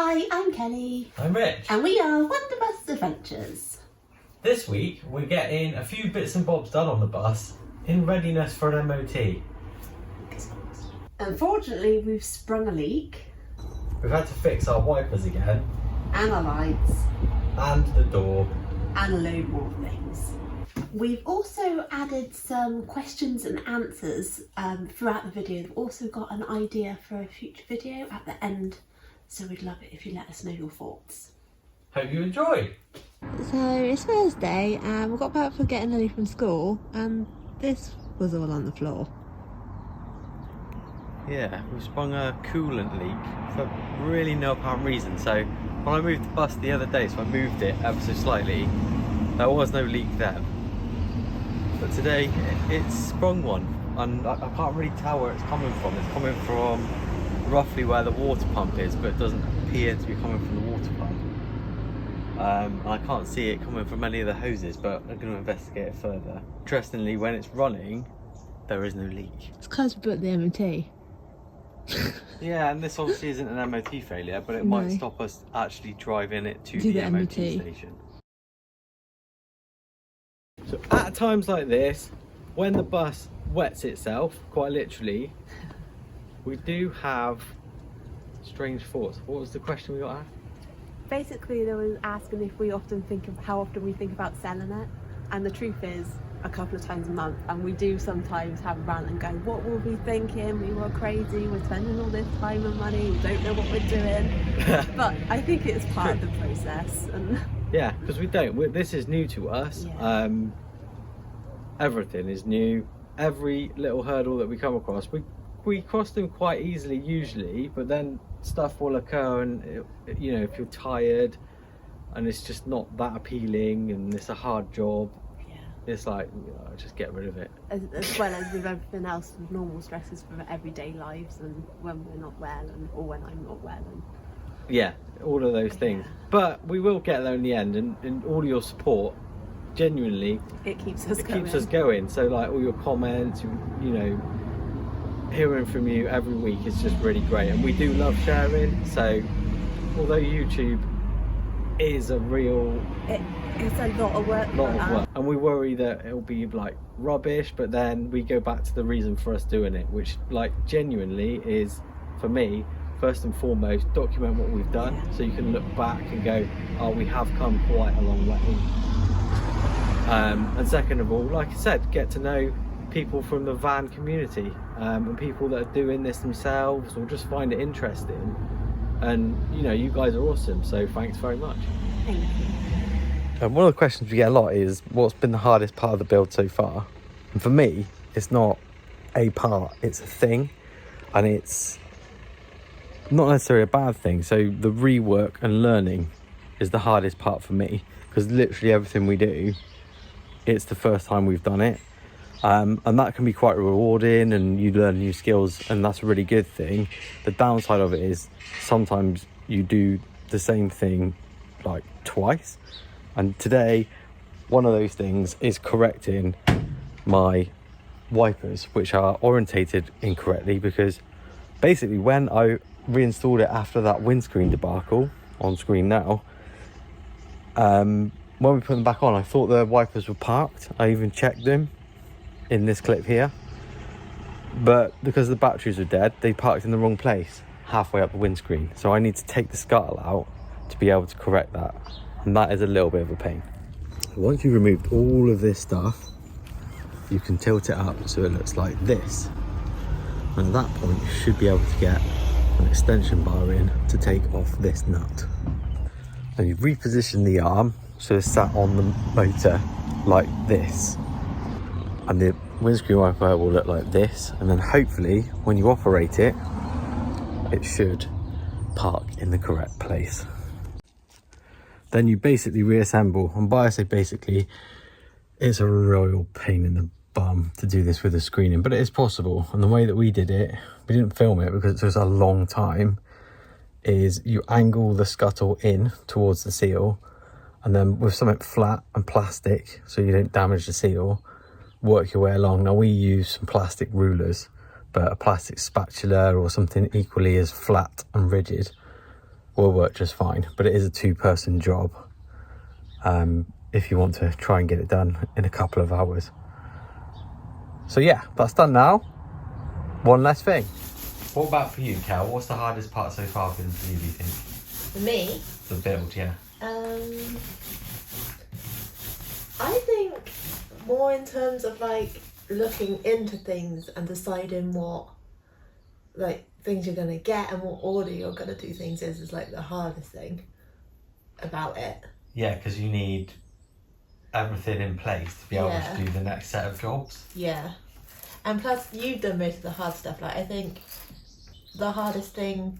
Hi, I'm Kelly. I'm Rich. And we are Wanderbus Adventures. This week we're getting a few bits and bobs done on the bus in readiness for an MOT. Unfortunately, we've sprung a leak. We've had to fix our wipers again. And our lights. And the door. And a load more things. We've also added some questions and answers throughout the video. We've also got an idea for a future video at the end, so we'd love it if you let us know your thoughts. Hope you enjoy. So it's Thursday and we got back from getting Lily from school and this was all on the floor. Yeah, we sprung a coolant leak for really no apparent reason. So when I moved the bus the other day, so I moved it ever so slightly, there was no leak then. But today it's sprung one, and I can't really tell where it's coming from. It's coming from roughly where the water pump is, but it doesn't appear to be coming from the water pump. And I can't see it coming from any of the hoses, but I'm going to investigate it further. Interestingly, when it's running, there is no leak. It's because we put the MOT. Yeah, and this obviously isn't an MOT failure, but it might stop us actually driving it to the MOT station. So at times like this, when the bus wets itself, quite literally, we do have strange thoughts. What was the question we got asked? Basically, they were asking if we often how often we think about selling it, and the truth is a couple of times a month, and we do sometimes have a rant and go, what were we thinking, we were crazy, we're spending all this time and money, we don't know what we're doing. But I think it's part of the process. And yeah, because this is new to us. Yeah. Everything is new. Every little hurdle that we come across, we cross them quite easily usually, but then stuff will occur, and you know, if you're tired and it's just not that appealing and it's a hard job, it's like, just get rid of it. As well as with everything else, with normal stresses for everyday lives, and when we're not well, or when I'm not well, and yeah, all of those things. But we will get there in the end, and all your support, genuinely, it keeps us going. So like all your comments, you know, hearing from you every week is just really great, and we do love sharing. So although YouTube is a real it's a lot of work, and we worry that it'll be like rubbish, but then we go back to the reason for us doing it, which like genuinely is, for me, first and foremost, document what we've done, so you can look back and go, oh, we have come quite a long way. And second of all, like I said, get to know people from the van community, and people that are doing this themselves or just find it interesting. And you know, you guys are awesome, so thanks very much. Thank you. And one of the questions we get a lot is, what's been the hardest part of the build so far? And for me, it's not a part, it's a thing, and it's not necessarily a bad thing. So the rework and learning is the hardest part for me, because literally everything we do, it's the first time we've done it. And that can be quite rewarding, and you learn new skills, and that's a really good thing. The downside of it is sometimes you do the same thing like twice, and today one of those things is correcting my wipers, which are orientated incorrectly, because basically when I reinstalled it after that windscreen debacle, on screen now, when we put them back on, I thought the wipers were parked. I even checked them in this clip here, but because the batteries were dead, they parked in the wrong place halfway up the windscreen. So I need to take the scuttle out to be able to correct that, and that is a little bit of a pain. Once you've removed all of this stuff, you can tilt it up so it looks like this, and at that point you should be able to get an extension bar in to take off this nut. And you've repositioned the arm so it's sat on the motor like this, and the windscreen wiper will look like this, and then hopefully when you operate it, it should park in the correct place. Then you basically reassemble, and by I say basically, it's a royal pain in the bum to do this with a screening, but it is possible. And the way that we did it, we didn't film it because it was a long time, is you angle the scuttle in towards the seal, and then with something flat and plastic so you don't damage the seal, work your way along. Now we use some plastic rulers, but a plastic spatula or something equally as flat and rigid will work just fine, but it is a 2-person job if you want to try and get it done in a couple of hours. So yeah, that's done now. One less thing. What about for you, Cal? What's the hardest part so far been for you, do you think? For me, The build, yeah. I think more in terms of like looking into things and deciding what like things you're gonna get and what order you're gonna do things is like the hardest thing about it. Yeah, because you need everything in place to be able to do the next set of jobs. Yeah. And plus you've done most of the hard stuff. Like I think the hardest thing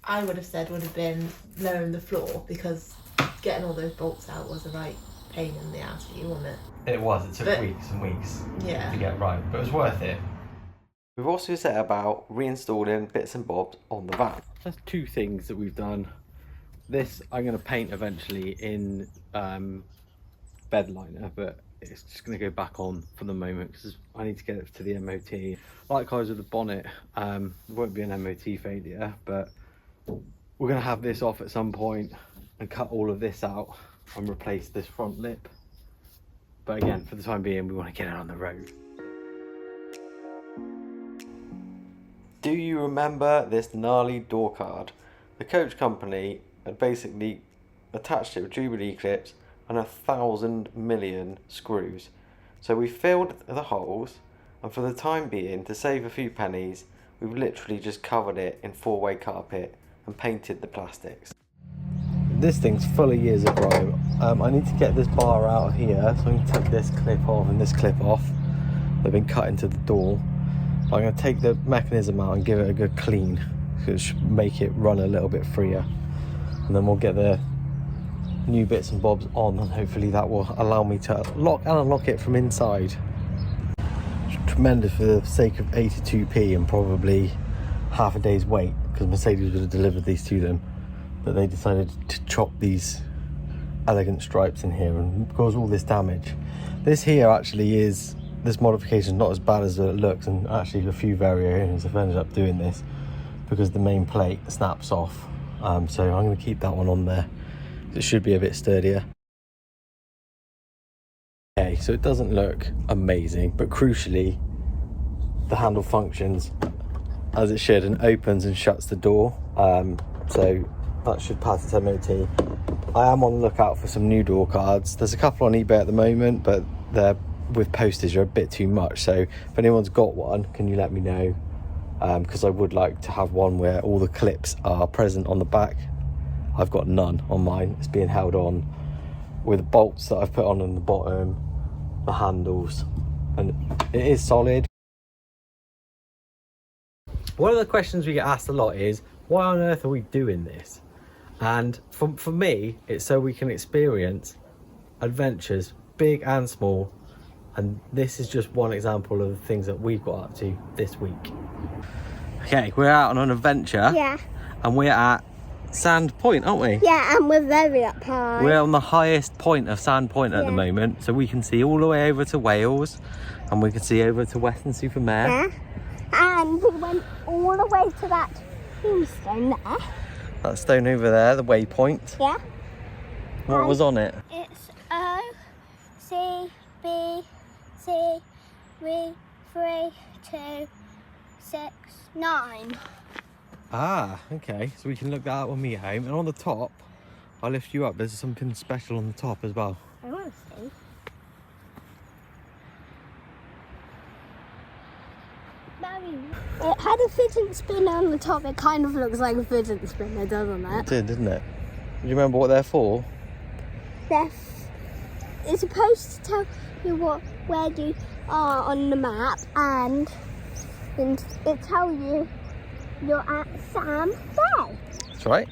I would have said would have been lowering the floor, because getting all those bolts out was a right pain in the ass for you, wasn't it? It was. It took weeks and weeks Yeah. to get right, but it was worth it. We've also set about reinstalling bits and bobs on the van. That's 2 things that we've done. This I'm going to paint eventually in bed liner, but it's just going to go back on for the moment because I need to get it to the MOT. Likewise with the bonnet, it won't be an MOT failure, but we're going to have this off at some point and cut all of this out and replace this front lip. But again, for the time being, we want to get it on the road. Do you remember this gnarly door card? The coach company had basically attached it with Jubilee clips and 1,000 million screws. So we filled the holes, and for the time being, to save a few pennies, we've literally just covered it in 4-way carpet and painted the plastics. This thing's full of years of grime. I need to get this bar out of here, so I'm going to take this clip off and this clip off. They've been cut into the door. I'm going to take the mechanism out and give it a good clean, so it should make it run a little bit freer. And then we'll get the new bits and bobs on, and hopefully that will allow me to lock and unlock it from inside. It's tremendous for the sake of 82p and probably half a day's wait, because Mercedes would have delivered these to them, but they decided to chop these elegant stripes in here and cause all this damage. This here actually is, this modification is not as bad as it looks, and actually a few variations have ended up doing this because the main plate snaps off. So I'm going to keep that one on there. It should be a bit sturdier. Okay, so it doesn't look amazing, but crucially the handle functions as it should and opens and shuts the door. So that should pass its MOT. I am on the lookout for some new door cards. There's a couple on eBay at the moment, but they're with postage are a bit too much. So if anyone's got one, can you let me know? Because I would like to have one where all the clips are present on the back. I've got none on mine. It's being held on with bolts that I've put on the bottom, the handles, and it is solid. One of the questions we get asked a lot is, why on earth are we doing this? And for me, it's so we can experience adventures, big and small, and this is just one example of the things that we've got up to this week. Okay, we're out on an adventure. Yeah. And we're at Sand Point, aren't we? Yeah, and we're very up high. We're on the highest point of Sand Point at the moment, so we can see all the way over to Wales, and we can see over to Weston-super-Mare. Yeah. And we went all the way to that tombstone there. That stone over there, the waypoint. Yeah. What was on it? It's O, C, B, C, 3, 3, 2, 6, 9. Ah, okay. So we can look that up when we get home. And on the top, I'll lift you up. There's something special on the top as well. I want to see. It had a fidget spinner on the top. It kind of looks like a fidget spinner, doesn't it? It did, didn't it? Do you remember what they're for? It's supposed to tell you where you are on the map, and it tells you you're at Sam Bay. That's right.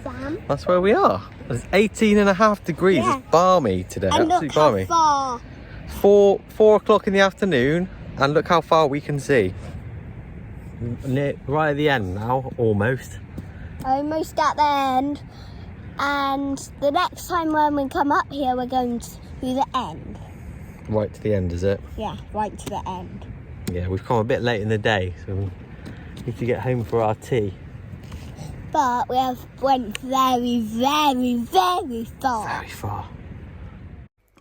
Sam. That's where we are. It's 18.5 degrees. Yeah. It's balmy today. And Absolutely look balmy. how far. 4 o'clock in the afternoon, and look how far we can see. Right at the end now, almost. Almost at the end. And the next time when we come up here, we're going to the end. Right to the end, is it? Yeah, right to the end. Yeah, we've come a bit late in the day, so we need to get home for our tea. but we have went very, very, very far. Very far.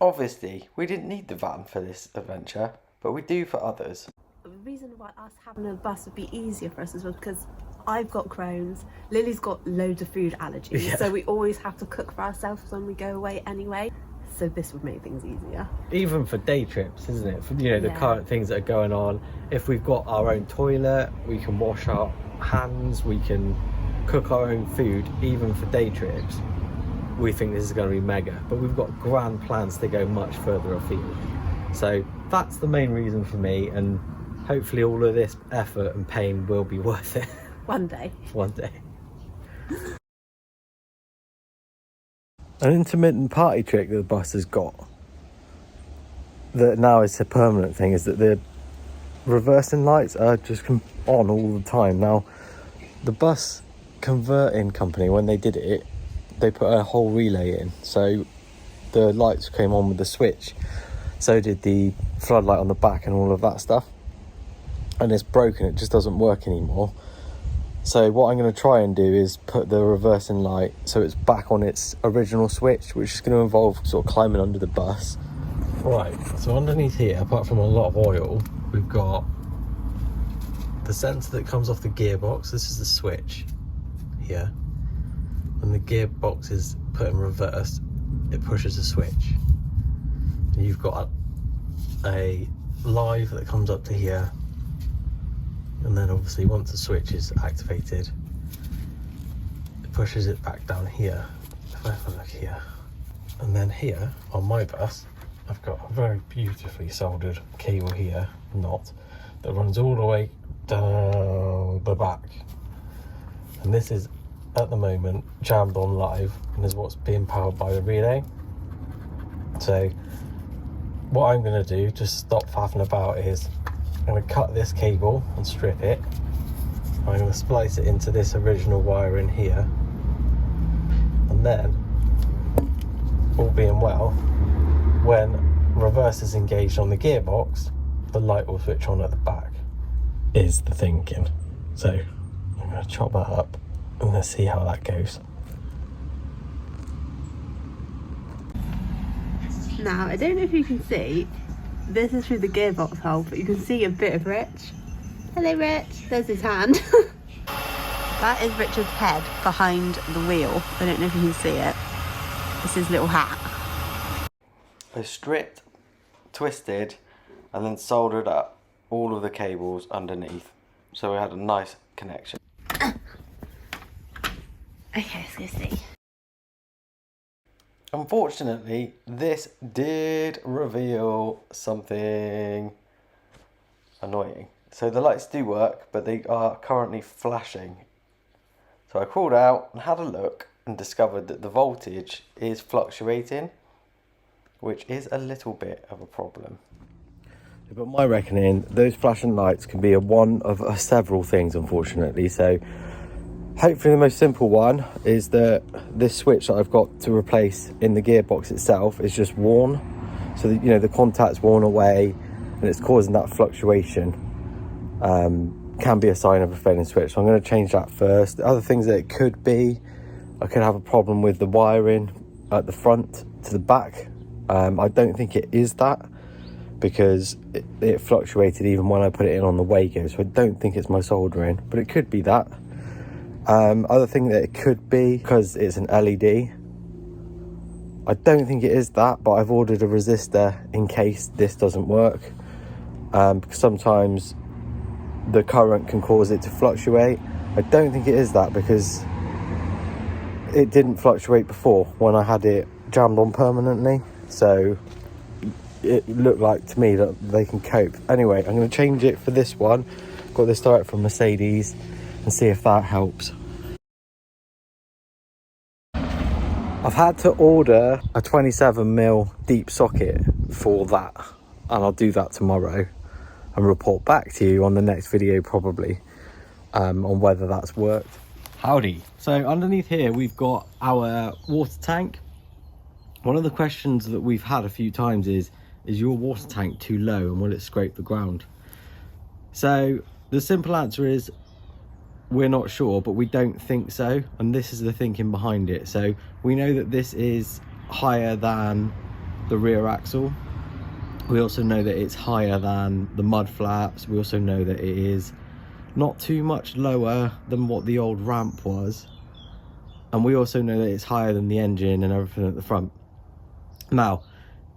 Obviously, we didn't need the van for this adventure, but we do for others. The reason why us having a bus would be easier for us is because I've got Crohn's, Lily's got loads of food allergies, Yeah. so we always have to cook for ourselves when we go away anyway. So this would make things easier. Even for day trips, isn't it? For, you know, the Yeah. current things that are going on. If we've got our own toilet, we can wash our hands, we can cook our own food, even for day trips. We think this is going to be mega, but we've got grand plans to go much further afield. So that's the main reason for me, and hopefully all of this effort and pain will be worth it. One day. One day. An intermittent party trick that the bus has got, that now is a permanent thing, is that the reversing lights are just on all the time. Now, the bus converting company, when they did it, they put a whole relay in, so the lights came on with the switch. So did the floodlight on the back and all of that stuff. And it's broken, it just doesn't work anymore. So what I'm going to try and do is put the reversing light so it's back on its original switch, which is going to involve sort of climbing under the bus. Right, so underneath here, apart from a lot of oil, we've got the sensor that comes off the gearbox. This is the switch here. When the gearbox is put in reverse, it pushes the switch. And you've got a live that comes up to here. And then obviously once the switch is activated, it pushes it back down here. If I have a look here. And then here on my bus, I've got a very beautifully soldered cable here, knot, that runs all the way down the back. And this is at the moment jammed on live, and is what's being powered by the relay. So what I'm going to do, just stop faffing about, is I'm going to cut this cable and strip it. I'm going to splice it into this original wire in here, and then, all being well, when reverse is engaged on the gearbox, the light will switch on at the back, is the thinking. So I'm going to chop that up and let's see how that goes. Now, I don't know if you can see, this is through the gearbox hole, but you can see a bit of Rich. Hello, Rich. There's his hand. That is Richard's head behind the wheel. I don't know if you can see it. It's his little hat. I stripped, twisted, and then soldered up all of the cables underneath, so we had a nice connection. Okay, let's go see. Unfortunately, this did reveal something annoying. So the lights do work, but they are currently flashing. So I crawled out and had a look and discovered that the voltage is fluctuating, which is a little bit of a problem. But my reckoning, those flashing lights can be one of several things, unfortunately. So hopefully the most simple one is that this switch that I've got to replace in the gearbox itself is just worn. So that, you know, the contact's worn away and it's causing that fluctuation. Can be a sign of a failing switch. So I'm going to change that first. The other things that it could be, I could have a problem with the wiring at the front to the back. I don't think it is that, because it fluctuated even when I put it in on the Wago. So I don't think it's my soldering, but it could be that. Other thing that it could be, because it's an LED, I don't think it is that, but I've ordered a resistor in case this doesn't work, because sometimes the current can cause it to fluctuate. I don't think it is that, because it didn't fluctuate before when I had it jammed on permanently, so it looked like to me that they can cope. Anyway, I'm going to change it for this one. Got this direct from Mercedes, and see if that helps. I've had to order a 27mm deep socket for that, and I'll do that tomorrow and report back to you on the next video probably, on whether that's worked. Howdy. So underneath here we've got our water tank. One of the questions that we've had a few times is your water tank too low and will it scrape the ground? So the simple answer is we're not sure, but we don't think so, and this is the thinking behind it. So we know that this is higher than the rear axle. We also know that it's higher than the mud flaps. We also know that it is not too much lower than what the old ramp was, and we also know that it's higher than the engine and everything at the front. Now,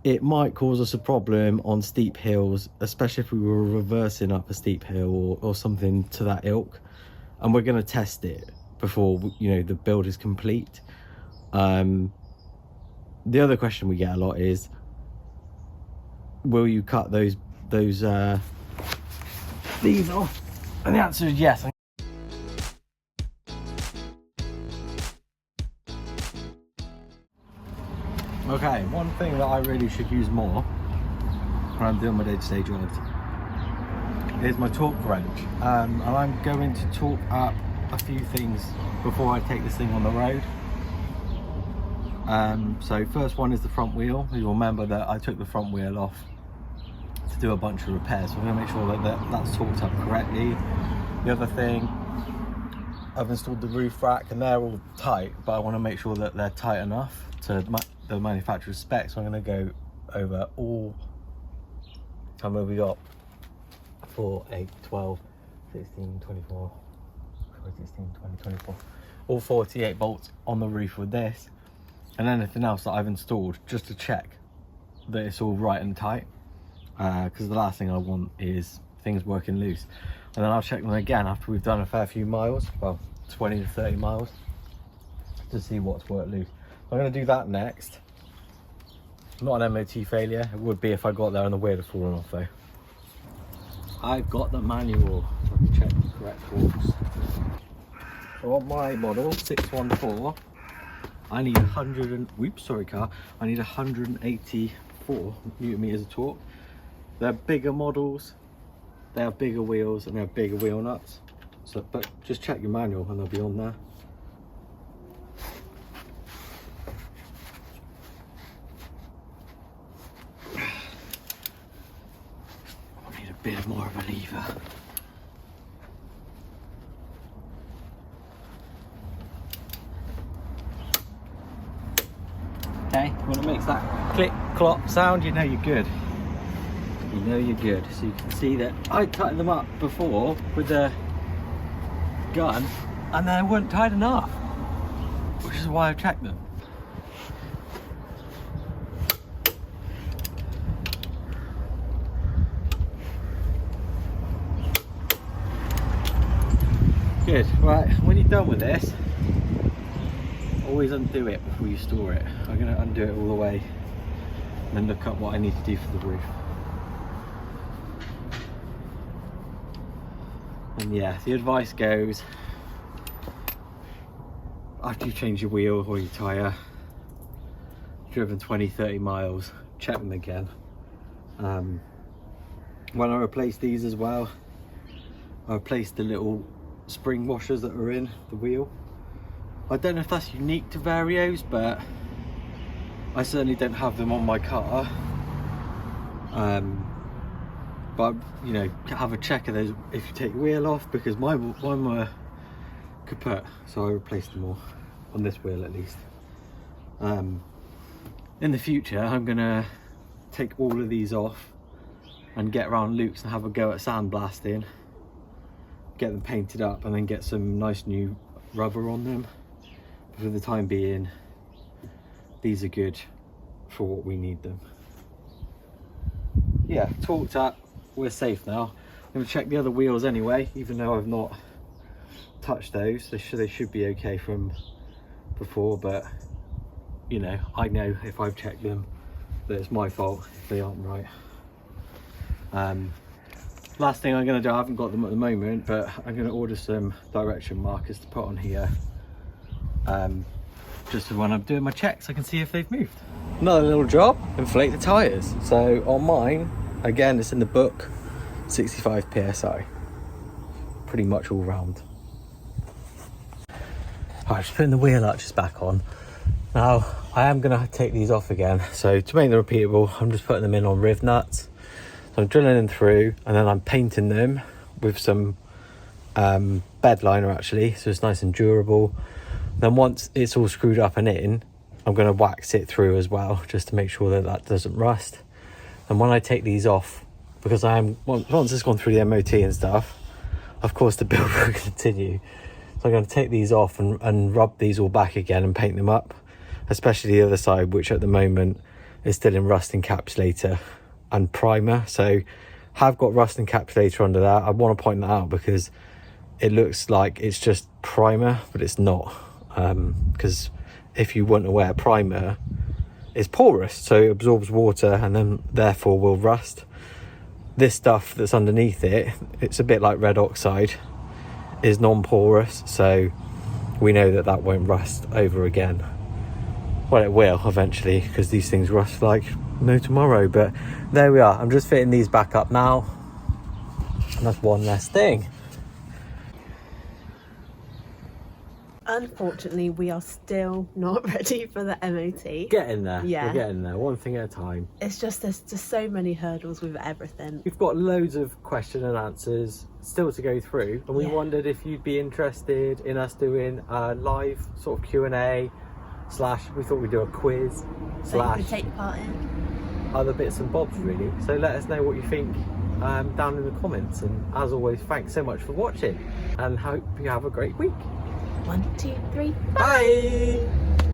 it might cause us a problem on steep hills, especially if we were reversing up a steep hill or something to that ilk, and we're going to test it before, you know, the build is complete. The other question we get a lot is, will you cut these off? And the answer is yes. Okay, one thing that I really should use more when I'm doing my day-to-day jobs is my torque wrench, and I'm going to torque up a few things before I take this thing on the road. So first one is the front wheel. You'll remember that I took the front wheel off to do a bunch of repairs, so I'm going to make sure that that's torqued up correctly. The other thing, I've installed the roof rack and they're all tight, but I want to make sure that they're tight enough to the manufacturer's specs. So I'm going to go over all, how many have we got? 4, 8, 12, 16, 24, 16, 20, 24. All 48 bolts on the roof with this, and anything else that I've installed, just to check that it's all right and tight, because the last thing I want is things working loose. And then I'll check them again after we've done a fair few miles, well, 20 to 30 miles, to see what's worked loose. I'm going to do that next. Not an MOT failure. It would be if I got there and the wheel had fallen off though. I've got the manual, so I can check the correct torques. So on my model 614, I need 184 newton meters of torque. They're bigger models, they have bigger wheels and they have bigger wheel nuts. So, but just check your manual and they'll be on there. I need a bit more of a lever. Okay, when it makes that click clop sound, you know you're good. You know you're good. So you can see that I tightened them up before with the gun and they weren't tight enough, which is why I've checked them. Good. Right, when you're done with this, always undo it before you store it. I'm going to undo it all the way and then look up what I need to do for the roof. And yeah, the advice goes, after you change your wheel or your tyre, driven 20-30 miles, check them again. When I replaced these as well, I replaced the little spring washers that are in the wheel. I don't know if that's unique to Varios, but I certainly don't have them on my car. But you know, have a check of those if you take the wheel off, because mine were kaput, so I replaced them all on this wheel at least. In the future, I'm gonna take all of these off and get around Luke's and have a go at sandblasting, get them painted up, and then get some nice new rubber on them. For the time being, these are good for what we need them. Yeah, torqued up, we're safe now. I'm going to check the other wheels anyway, even though I've not touched those. They should be okay from before, but you know, I know if I've checked them that it's my fault if they aren't right. Last thing I'm going to do, I haven't got them at the moment, but I'm going to order some direction markers to put on here, just so when I'm doing my checks I can see if they've moved. Another little job, inflate the tyres. So on mine, again, it's in the book, 65 psi, pretty much all round. Alright, just putting the wheel arches back on. Now I am going to take these off again, so to make them repeatable I'm just putting them in on riv nuts. So I'm drilling them through and then I'm painting them with some bed liner actually, so it's nice and durable. Then once it's all screwed up and in, I'm going to wax it through as well, just to make sure that that doesn't rust. And when I take these off, because once it's gone through the MOT and stuff, of course the build will continue. So I'm going to take these off and rub these all back again and paint them up, especially the other side, which at the moment is still in rust encapsulator and primer. So have got rust encapsulator under that. I want to point that out because it looks like it's just primer, but it's not, because if you weren't aware, primer is porous, so it absorbs water and then therefore will rust. This stuff that's underneath it, it's a bit like red oxide, is non-porous, so we know that that won't rust over again. Well, it will eventually, because these things rust like no tomorrow, but there we are. I'm just fitting these back up now, and that's one less thing. Unfortunately, we are still not ready for the MOT. Getting there. Yeah. We're getting there, one thing at a time. It's just, there's just so many hurdles with everything. We've got loads of question and answers still to go through, and we wondered if you'd be interested in us doing a live sort of Q&A / we thought we'd do a quiz / So you can take part in. other bits and bobs really. So let us know what you think down in the comments, and as always, thanks so much for watching and hope you have a great week. 1, 2, 3. Bye.